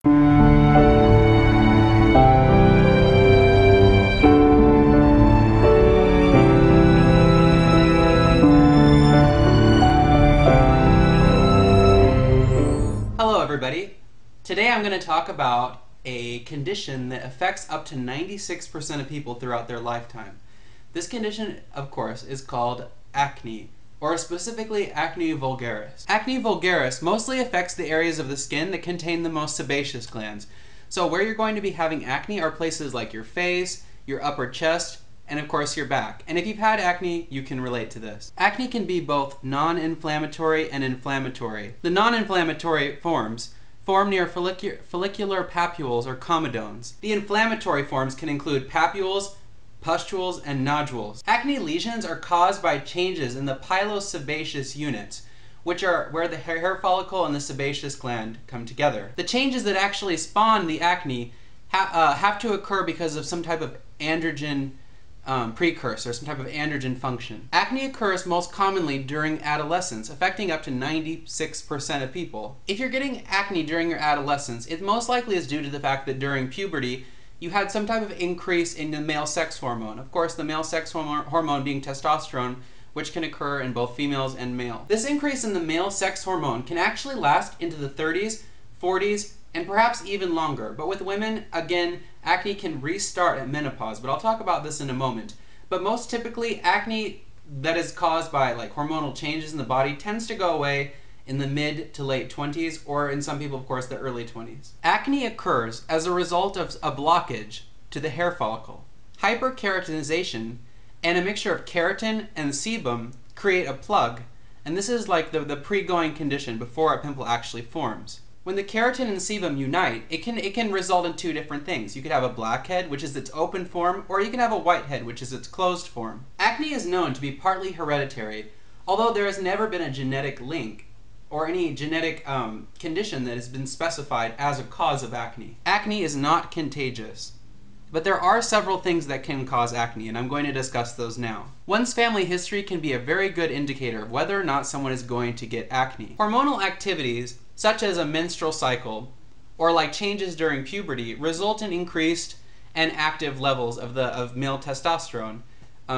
Hello everybody. Today I'm going to talk about a condition that affects up to 96% of people throughout their lifetime. This condition, of course, is called acne, or specifically acne vulgaris. Acne vulgaris mostly affects the areas of the skin that contain the most sebaceous glands. So where you're going to be having acne are places like your face, your upper chest, and of course your back. And if you've had acne, you can relate to this. Acne can be both non-inflammatory and inflammatory. The non-inflammatory forms form near follicular papules or comedones. The inflammatory forms can include papules, pustules, and nodules. Acne lesions are caused by changes in the pilosebaceous units, which are where the hair follicle and the sebaceous gland come together. The changes that actually spawn the acne have to occur because of some type of androgen precursor, some type of androgen function. Acne occurs most commonly during adolescence, affecting up to 96% of people. If you're getting acne during your adolescence, it most likely is due to the fact that during puberty, you had some type of increase in the male sex hormone. Of course, the male sex hormone being testosterone, which can occur in both females and male. This increase in the male sex hormone can actually last into the 30s, 40s, and perhaps even longer. But with women, again, acne can restart at menopause, but I'll talk about this in a moment. But most typically, acne that is caused by like hormonal changes in the body tends to go away in the mid to late 20s, or in some people, of course, the early 20s. Acne occurs as a result of a blockage to the hair follicle. Hyperkeratinization and a mixture of keratin and sebum create a plug, and this is like the pre-going condition before a pimple actually forms. When the keratin and sebum unite, it can result in two different things. You could have a blackhead, which is its open form, or you can have a whitehead, which is its closed form. Acne is known to be partly hereditary, although there has never been a genetic link or any genetic condition that has been specified as a cause of acne. Acne is not contagious, but there are several things that can cause acne, and I'm going to discuss those now. One's family history can be a very good indicator of whether or not someone is going to get acne. Hormonal activities, such as a menstrual cycle, or like changes during puberty, result in increased and active levels of male testosterone,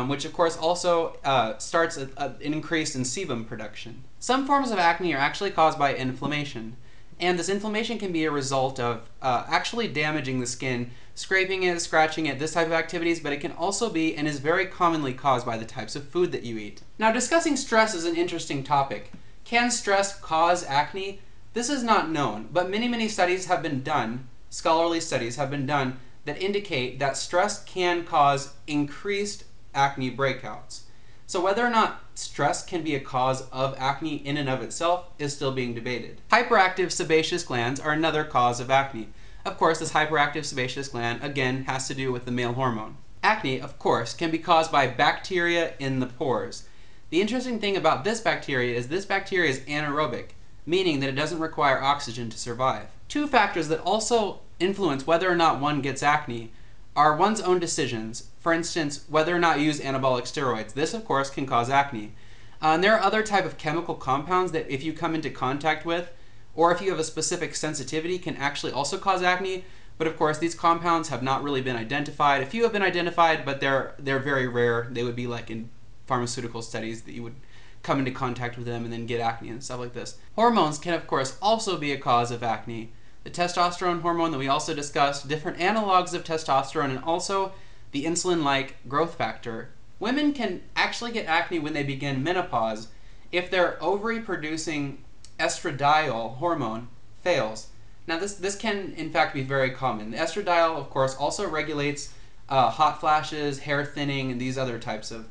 which of course also starts an increase in sebum production. Some forms of acne are actually caused by inflammation, and this inflammation can be a result of actually damaging the skin, scraping it, scratching it, this type of activities, but it can also be and is very commonly caused by the types of food that you eat. Now, discussing stress is an interesting topic. Can stress cause acne? This is not known, but many studies have been done, scholarly studies have been done, that indicate that stress can cause increased acne breakouts. So whether or not stress can be a cause of acne in and of itself is still being debated. Hyperactive sebaceous glands are another cause of acne. Of course, this hyperactive sebaceous gland, again, has to do with the male hormone. Acne, of course, can be caused by bacteria in the pores. The interesting thing about this bacteria is anaerobic, meaning that it doesn't require oxygen to survive. Two factors that also influence whether or not one gets acne are one's own decisions. For instance, whether or not you use anabolic steroids. This, of course, can cause acne. And there are other type of chemical compounds that if you come into contact with, or if you have a specific sensitivity, can actually also cause acne. But of course, these compounds have not really been identified. A few have been identified, but they're very rare. They would be like in pharmaceutical studies that you would come into contact with them and then get acne and stuff like this. Hormones can, of course, also be a cause of acne. The testosterone hormone that we also discussed, different analogs of testosterone, and also the insulin-like growth factor. Women can actually get acne when they begin menopause if their ovary-producing estradiol hormone fails. Now this can in fact be very common. The estradiol, of course, also regulates hot flashes, hair thinning, and these other types of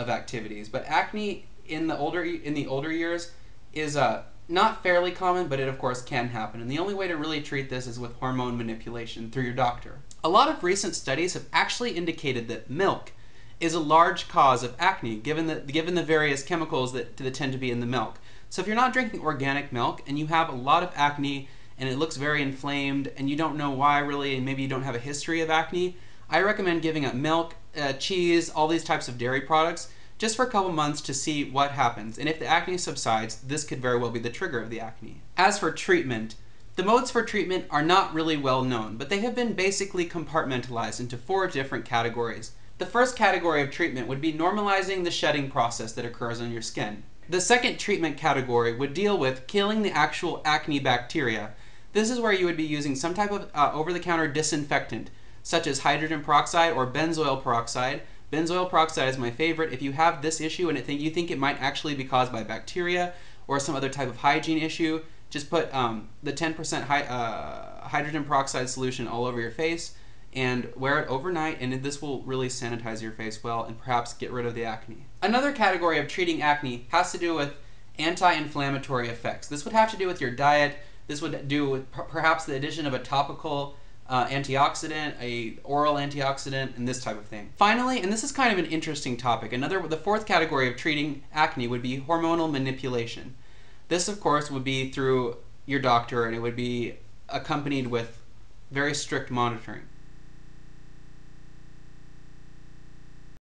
activities. But acne in the older years is not fairly common, but it of course can happen. And the only way to really treat this is with hormone manipulation through your doctor. A lot of recent studies have actually indicated that milk is a large cause of acne, given the various chemicals that tend to be in the milk. So if you're not drinking organic milk and you have a lot of acne and it looks very inflamed and you don't know why really, and maybe you don't have a history of acne, I recommend giving up milk, cheese, all these types of dairy products just for a couple months to see what happens. And if the acne subsides, this could very well be the trigger of the acne. As for treatment, The modes for treatment are not really well known, but they have been basically compartmentalized into 4 different categories. The first category of treatment would be normalizing the shedding process that occurs on your skin. The second treatment category would deal with killing the actual acne bacteria. This is where you would be using some type of over-the-counter disinfectant, such as hydrogen peroxide or benzoyl peroxide. Benzoyl peroxide is my favorite. If you have this issue and you think it might actually be caused by bacteria or some other type of hygiene issue, just put the 10% hydrogen peroxide solution all over your face and wear it overnight, and this will really sanitize your face well and perhaps get rid of the acne. Another category of treating acne has to do with anti-inflammatory effects. This would have to do with your diet. This would do with perhaps the addition of a topical antioxidant, a oral antioxidant, and this type of thing. Finally, and this is kind of an interesting topic, the fourth category of treating acne would be hormonal manipulation. This, of course, would be through your doctor, and it would be accompanied with very strict monitoring.